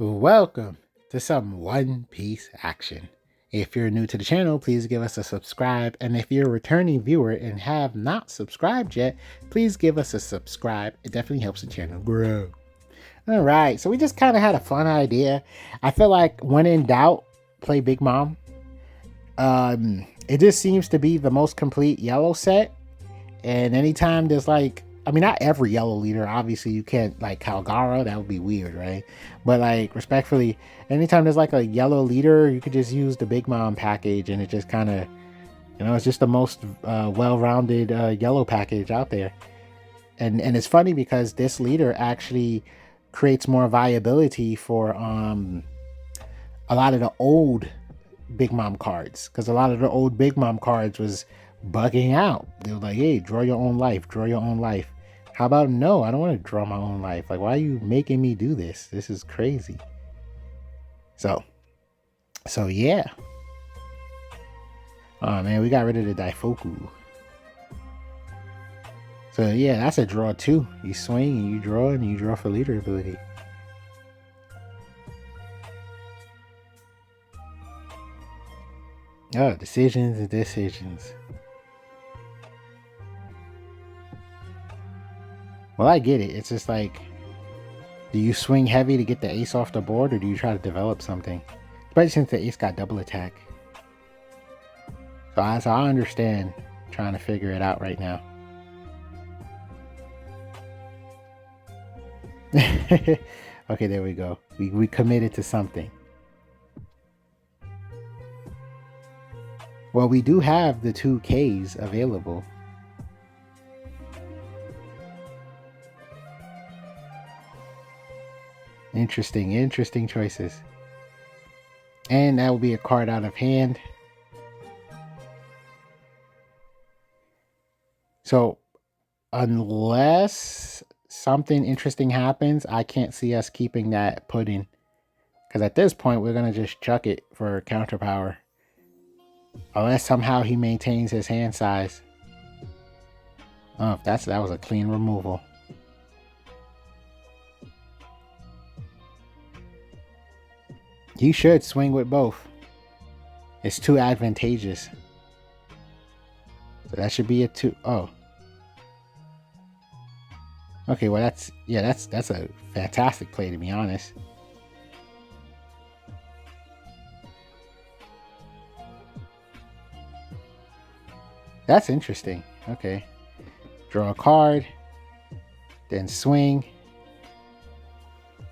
Welcome to some One Piece action. If you're new to the channel, please give us a subscribe. And if you're a returning viewer and have not subscribed yet, please give us a subscribe. It definitely helps the channel grow. All right, so we just kind of had a fun idea. I feel like when in doubt, play Big Mom. It just seems to be the most complete yellow set. And anytime there's like, I mean, not every yellow leader, obviously you can't like Calgara, that would be weird, right? But like respectfully, anytime there's like a yellow leader, you could just use the Big Mom package and it just kind of, it's just the most well-rounded yellow package out there. And it's funny because this leader actually creates more viability for a lot of the old Big Mom cards, because a lot of the old Big Mom cards was bugging out. They were like, hey, draw your own life, draw your own life. How about no, I don't want to draw my own life. Like, why are you making me do this? This is crazy. So yeah. Oh man, we got rid of the Daifoku. So yeah, that's a draw too. You swing and you draw for leader ability. Oh, decisions and decisions. Well, I get it. It's just like, do you swing heavy to get the ace off the board, or do you try to develop something? Especially since the ace got double attack. So I understand trying to figure it out right now. Okay, there we go. We committed to something. Well, we do have the 2 Ks available. Interesting choices. And that will be a card out of hand. So unless something interesting happens, I can't see us keeping that pudding. Because at this point, we're going to just chuck it for counter power. Unless somehow he maintains his hand size. Oh, that was a clean removal. He should swing with both. It's too advantageous. So that should be a 2. Oh. Okay, well that's a fantastic play, to be honest. That's interesting. Okay. Draw a card. Then swing.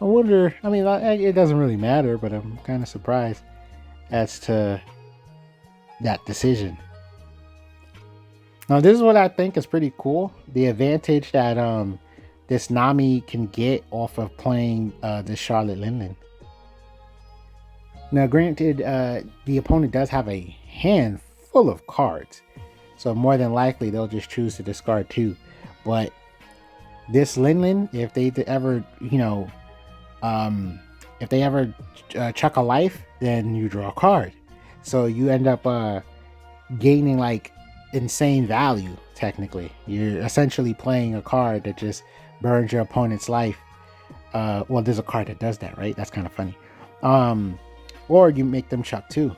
I wonder, I mean, it doesn't really matter, but I'm kind of surprised as to that decision. Now, this is what I think is pretty cool. The advantage that this Nami can get off of playing this Charlotte Linlin. Now, granted, the opponent does have a hand full of cards, so more than likely they'll just choose to discard 2. But this Linlin, if they ever, if they ever chuck a life, then you draw a card. So you end up gaining like insane value. Technically, you're essentially playing a card that just burns your opponent's life. Well, there's a card that does that, right? That's kind of funny. Or you make them chuck 2.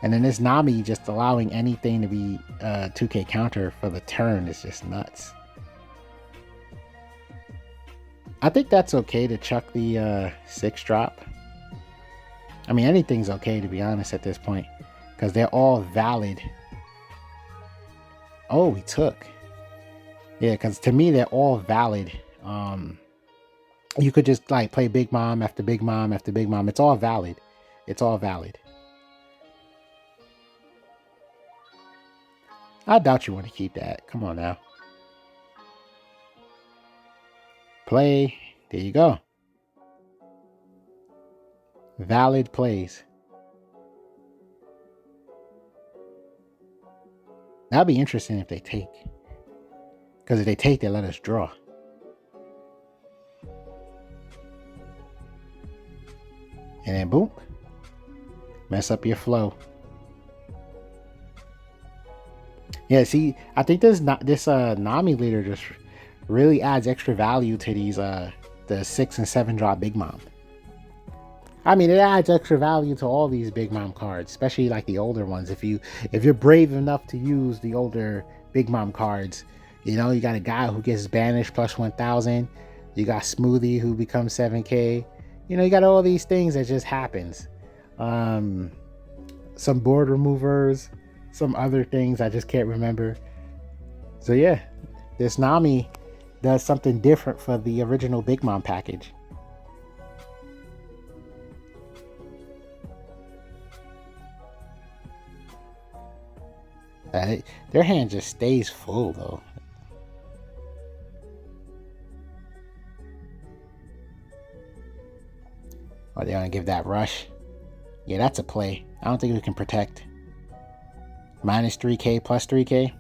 And then this Nami just allowing anything to be 2K counter for the turn is just nuts. I think that's okay to chuck the 6 drop. I mean, anything's okay, to be honest, at this point, because they're all valid. Oh, we took. Yeah, because to me, they're all valid. You could just like play Big Mom after Big Mom after Big Mom. It's all valid. It's all valid. I doubt you want to keep that. Come on now. Play. There you go. Valid plays. That'd be interesting if they take. Because if they take, they let us draw. And then boom. Mess up your flow. Yeah, see, I think this Nami leader just really adds extra value to these the 6 and 7 drop Big Mom. I mean, it adds extra value to all these Big Mom cards, especially like the older ones. If you're brave enough to use the older Big Mom cards, you know, you got a guy who gets banished plus 1,000. You got Smoothie who becomes 7K. You know, you got all these things that just happens. Some board removers, some other things I just can't remember. So yeah, this Nami does something different for the original Big Mom package. Their hand just stays full though. Are they gonna give that rush? Yeah, that's a play. I don't think we can protect. Minus 3K plus 3K.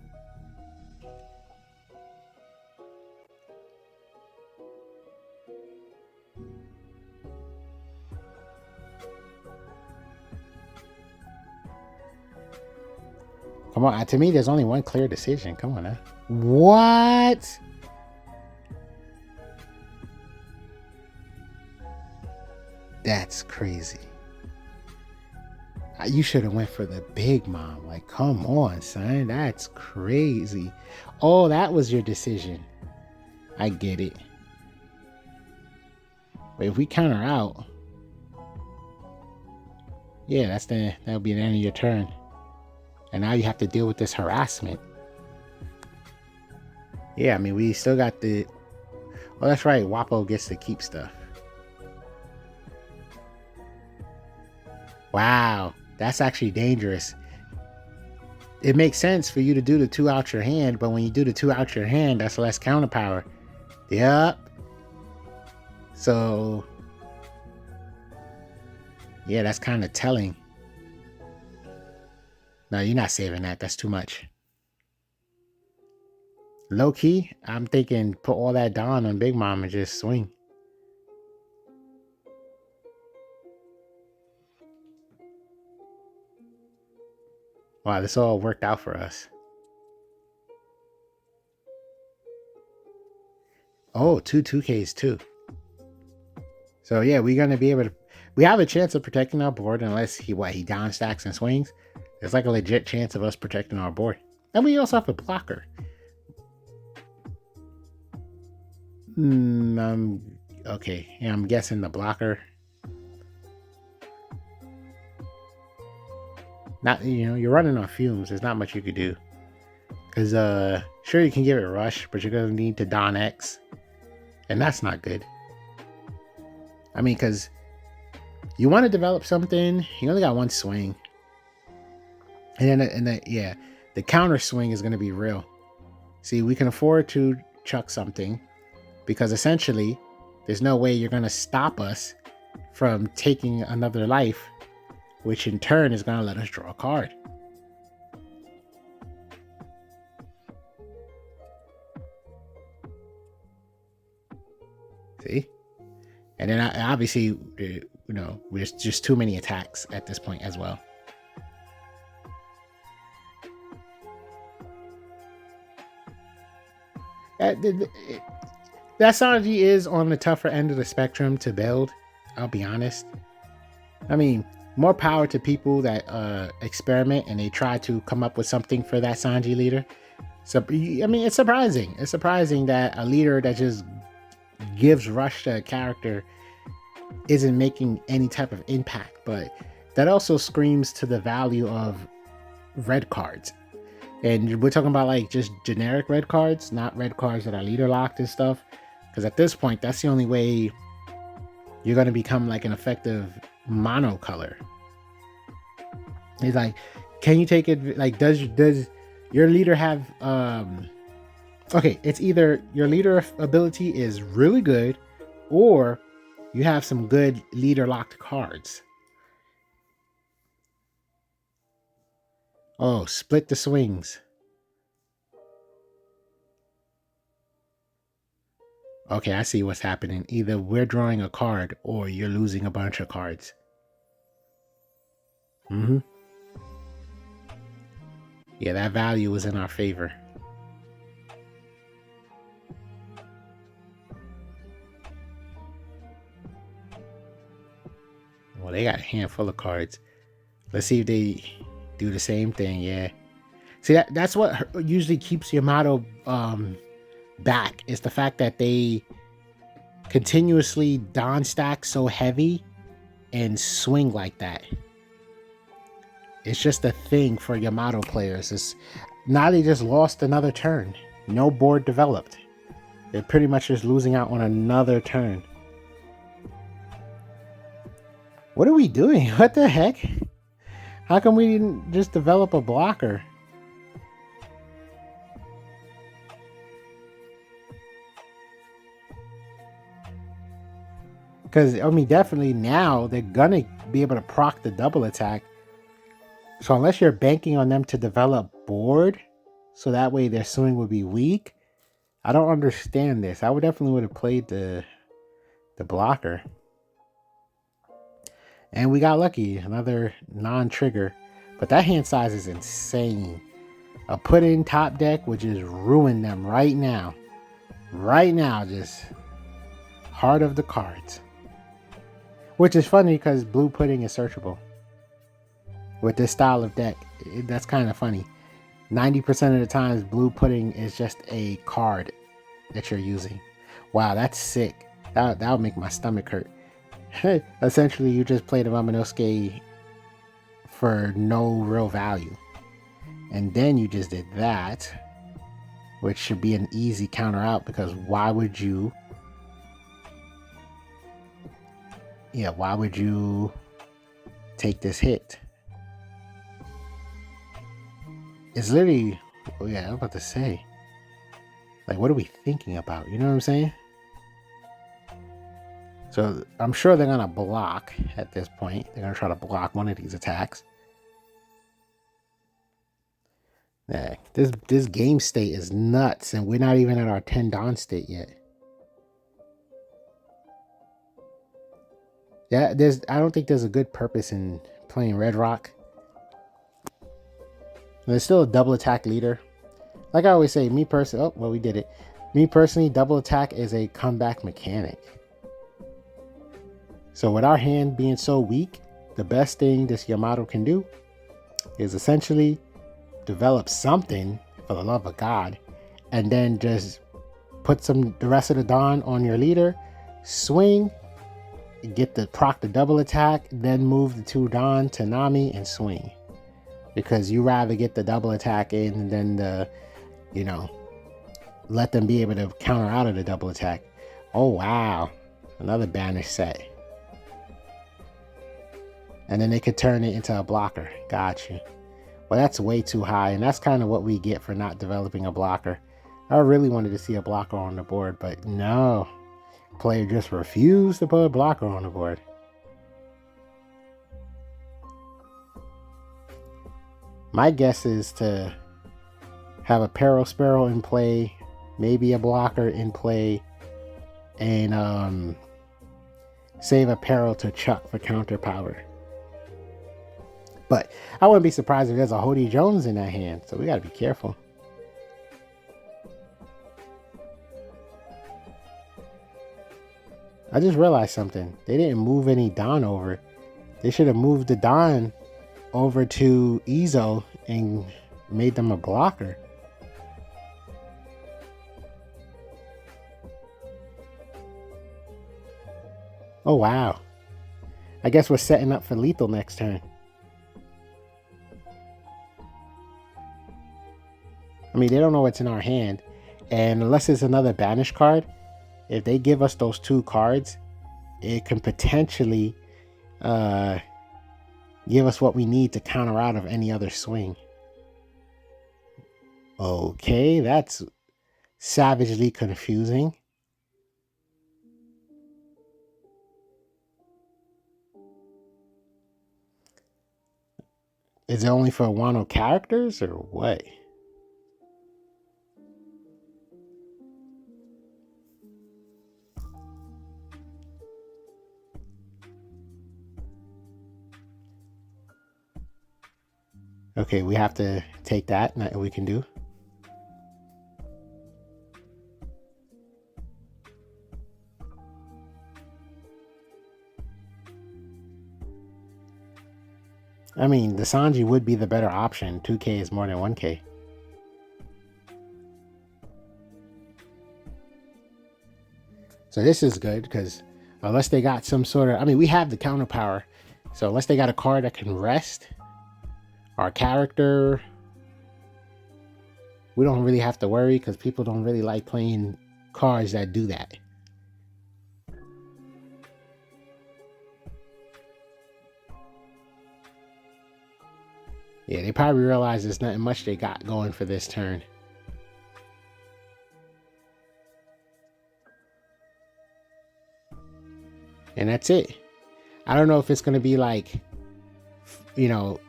Come on, to me, there's only one clear decision. Come on now. What? That's crazy. You should have went for the Big Mom. Like, come on, son. That's crazy. Oh, that was your decision. I get it. But if we counter out, yeah, that'll be the end of your turn. And now you have to deal with this harassment. Yeah, I mean, we still got the... Oh, that's right. Wapo gets to keep stuff. Wow. That's actually dangerous. It makes sense for you to do the 2 out your hand, but when you do the 2 out your hand, that's less counter power. Yep. So... yeah, that's kind of telling. No, you're not saving that. That's too much. Low key, I'm thinking put all that Dawn on Big Mom and just swing. Wow, this all worked out for us. Oh, 2Ks too. So yeah, we're gonna be able to... we have a chance of protecting our board unless he down stacks and swings. There's like a legit chance of us protecting our board. And we also have a blocker. Okay, yeah, I'm guessing the blocker. Not, you know, you're running on fumes. There's not much you could do. Because sure, you can give it a rush, but you're gonna need to Don X, and that's not good. I mean, because you want to develop something, you only got one swing, and then yeah, the counter swing is gonna be real. See, we can afford to chuck something because essentially, there's no way you're gonna stop us from taking another life, which in turn is gonna let us draw a card. See? And then obviously, you know, there's just too many attacks at this point as well. That Sanji is on the tougher end of the spectrum to build. I'll be honest. I mean, more power to people that experiment and they try to come up with something for that Sanji leader. So, I mean, it's surprising. It's surprising that a leader that just gives rush to a character isn't making any type of impact. But that also screams to the value of red cards. And we're talking about like just generic red cards, not red cards that are leader locked and stuff. Because at this point, that's the only way you're going to become like an effective mono color. It's like, can you take it? Like, does your leader have okay, it's either your leader ability is really good or you have some good leader locked cards. Oh, split the swings. Okay, I see what's happening. Either we're drawing a card or you're losing a bunch of cards. Yeah, that value was in our favor. Well, they got a handful of cards. Let's see if they do the same thing. Yeah. See, that's what usually keeps Yamato back, is the fact that they continuously Don stack so heavy and swing like that. It's just a thing for Yamato players. Now they just lost another turn. No board developed. They're pretty much just losing out on another turn. What are we doing? What the heck? How come we didn't just develop a blocker? Because, I mean, definitely now they're going to be able to proc the double attack. So unless you're banking on them to develop board, so that way their swing would be weak, I don't understand this. I would definitely would have played the blocker. And we got lucky. Another non-trigger. But that hand size is insane. A put-in top deck would just ruin them right now. Right now, just heart of the cards. Which is funny because blue pudding is searchable. With this style of deck, that's kind of funny. 90% of the times, blue pudding is just a card that you're using. Wow, that's sick. That would make my stomach hurt. Essentially, you just played a Momonosuke for no real value. And then you just did that, which should be an easy counter out, because why would you... Yeah, why would you take this hit? It's literally... Oh yeah, I'm about to say. Like, what are we thinking about? You know what I'm saying? So I'm sure they're going to block at this point. They're going to try to block one of these attacks. Yeah, this game state is nuts, and we're not even at our 10 Dawn state yet. Yeah, I don't think there's a good purpose in playing Red Rock. There's still a double attack leader. Like I always say, me personally... Oh, well, we did it. Me personally, double attack is a comeback mechanic. So with our hand being so weak, the best thing this Yamato can do is essentially develop something, for the love of God, and then just put the rest of the Dawn on your leader, swing, get the proc the double attack, then move the 2 Dawn to Nami and swing. Because you rather get the double attack in than let them be able to counter out of the double attack. Oh wow, another banish set. And then they could turn it into a blocker. Got you. Well, that's way too high, and that's kind of what we get for not developing a blocker. I really wanted to see a blocker on the board, but no. Player just refused to put a blocker on the board. My guess is to have a Peril Sparrow in play, maybe a blocker in play, and save a Peril to Chuck for counter power. But I wouldn't be surprised if there's a Hody Jones in that hand, so we got to be careful. I just realized something. They didn't move any Don over. They should have moved the Don over to Izo and made them a blocker. Oh, wow. I guess we're setting up for lethal next turn. I mean, they don't know what's in our hand. And unless it's another banish card, if they give us those 2 cards, it can potentially give us what we need to counter out of any other swing. Okay, that's savagely confusing. Is it only for Wano characters or what? Okay, we have to take that, and we can do. I mean, the Sanji would be the better option. 2K is more than 1K. So this is good because unless they got some sort of... I mean, we have the counter power. So unless they got a card that can rest our character, we don't really have to worry because people don't really like playing cards that do that. Yeah, they probably realize there's nothing much they got going for this turn. And that's it. I don't know if it's going to be like, you know,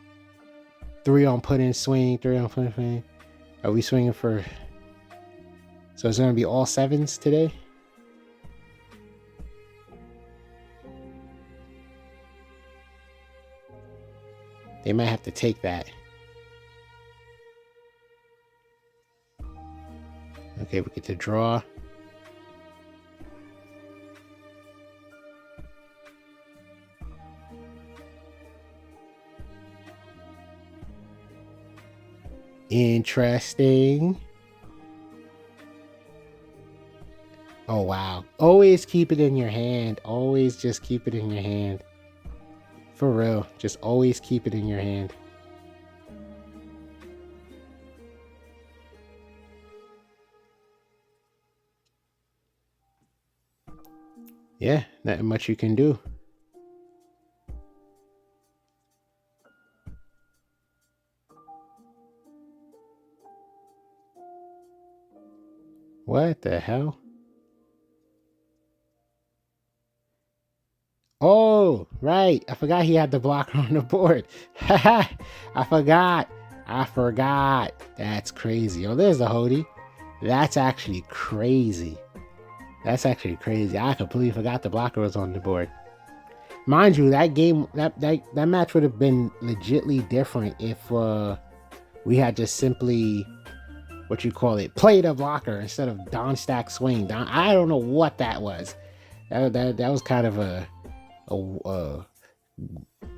3 on put in swing, 3 on put in swing. Are we swinging for... So it's going to be all 7s today? They might have to take that. Okay, we get to draw. Interesting. Oh, wow. Always keep it in your hand. Always just keep it in your hand. For real. Just always keep it in your hand. Yeah, nothing much you can do. What the hell? Oh, right. I forgot he had the blocker on the board. I forgot. That's crazy. Oh, there's the Hody. That's actually crazy. That's actually crazy. I completely forgot the blocker was on the board. Mind you, that game, that match would have been legitly different if we had just simply, what you call it, played a blocker instead of Don Stack Swing. I don't know what that was. That was kind of a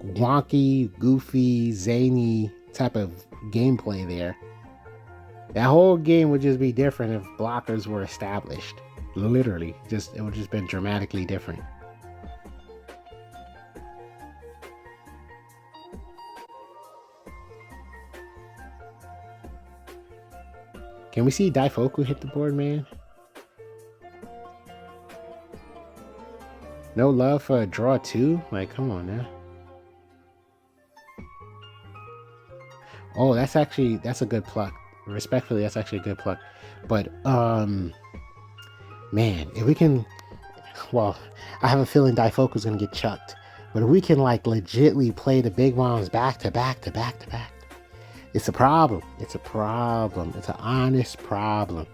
wonky, goofy, zany type of gameplay there. That whole game would just be different if blockers were established. Literally, it would just been dramatically different. Can we see Daifoku hit the board, man? No love for a draw 2? Like, come on now. Oh, that's a good pluck. Respectfully, that's actually a good pluck. But, man, if we can... Well, I have a feeling Daifoku's going to get chucked. But if we can, like, legitly play the big rounds back to back to back to back, it's a problem. It's a problem. It's an honest problem.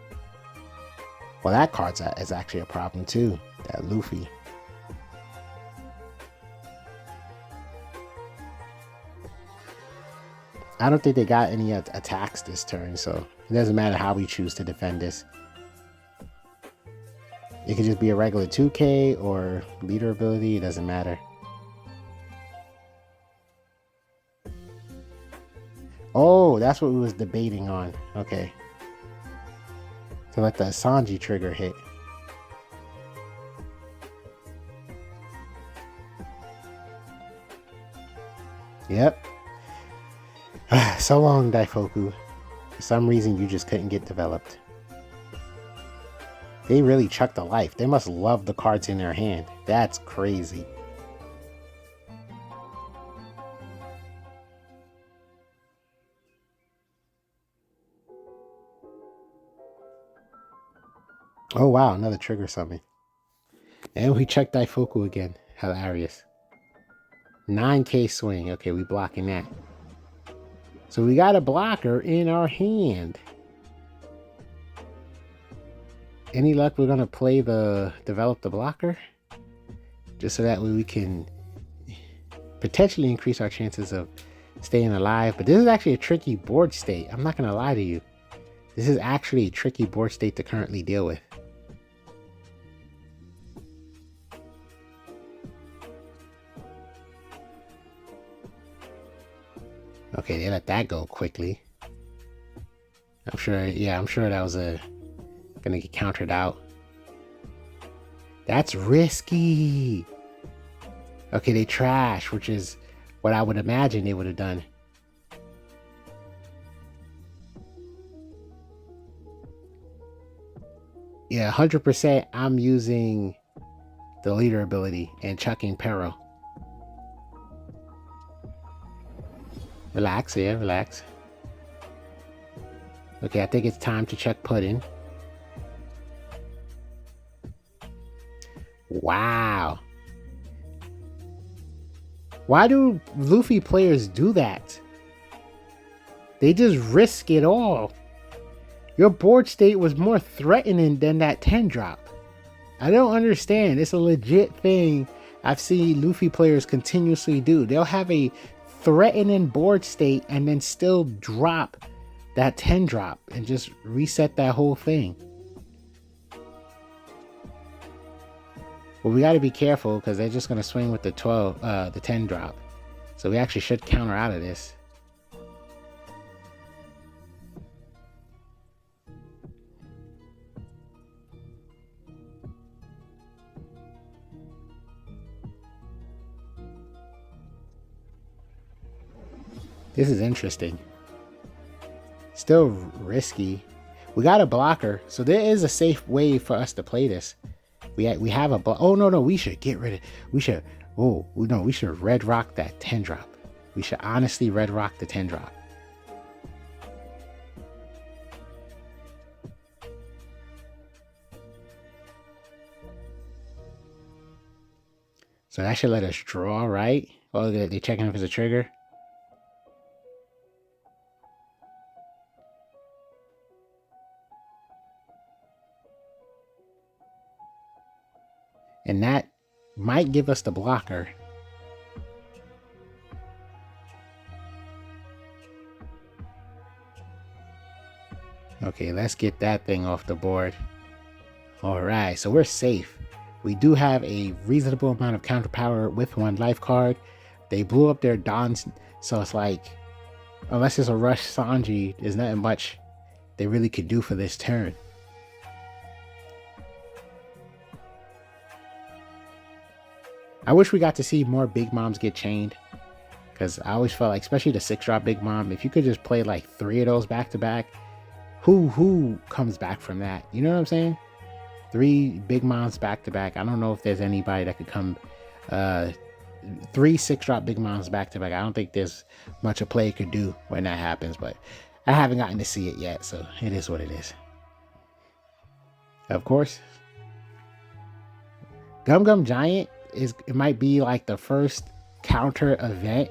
Well, that card is actually a problem, too. That Luffy. I don't think they got any attacks this turn, so it doesn't matter how we choose to defend this. It could just be a regular 2K or leader ability. It doesn't matter. Oh, that's what we was debating on. Okay. To let the Sanji trigger hit. Yep. So long, Daifoku. For some reason, you just couldn't get developed. They really chucked a life. They must love the cards in their hand. That's crazy. Oh, wow. Another trigger summon. And we checked Daifoku again. Hilarious. 9K swing. Okay, we blocking that. So we got a blocker in our hand. Any luck we're going to play develop the blocker? Just so that way we can potentially increase our chances of staying alive. But this is actually a tricky board state. I'm not going to lie to you. This is actually a tricky board state to currently deal with. Okay, they let that go quickly. I'm sure, yeah, I'm sure that was gonna get countered out. That's risky. Okay, they trash, which is what I would imagine they would have done. Yeah, 100% I'm using the leader ability and chucking Pero. Relax, yeah, relax. Okay, I think it's time to check Pudding. Wow. Why do Luffy players do that? They just risk it all. Your board state was more threatening than that 10 drop. I don't understand. It's a legit thing I've seen Luffy players continuously do. They'll have a threatening board state and then still drop that 10 drop and just reset that whole thing. Well, we got to be careful because they're just going to swing with the 10 drop. So we actually should counter out of this. This is interesting. Still risky. We got a blocker, so there is a safe way for us to play this. We have a oh no, we should get rid of, we should red rock that 10 drop. We should honestly red rock the 10 drop. So that should let us draw, right? Oh, they're checking if it's a trigger. And that might give us the blocker. Okay, let's get that thing off the board. All right, so we're safe. We do have a reasonable amount of counter power with one life card. They blew up their Dons, so it's like, unless it's a rush Sanji, there's nothing much they really could do for this turn. I wish we got to see more Big Moms get chained, because I always felt like, especially the 6-drop Big Mom, if you could just play like 3 of those back to back, who comes back from that? You know what I'm saying? 3 Big Moms back to back. I don't know if there's anybody that could come 3 6-drop Big Moms back to back. I don't think there's much a player could do when that happens, but I haven't gotten to see it yet, so it is what it is. Of course, Gum Gum Giant it might be like the first counter event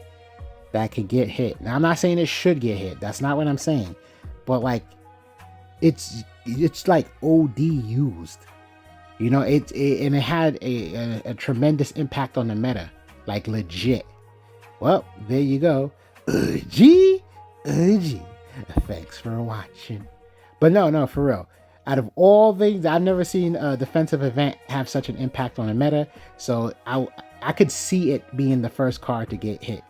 that could get hit. Now I'm not saying it should get hit. That's not what I'm saying. But like it's like OD used. You know, and it had a tremendous impact on the meta. Like legit. Well, there you go. G. Thanks for watching. But no, for real. Out of all things, I've never seen a defensive event have such an impact on a meta. So I could see it being the first card to get hit.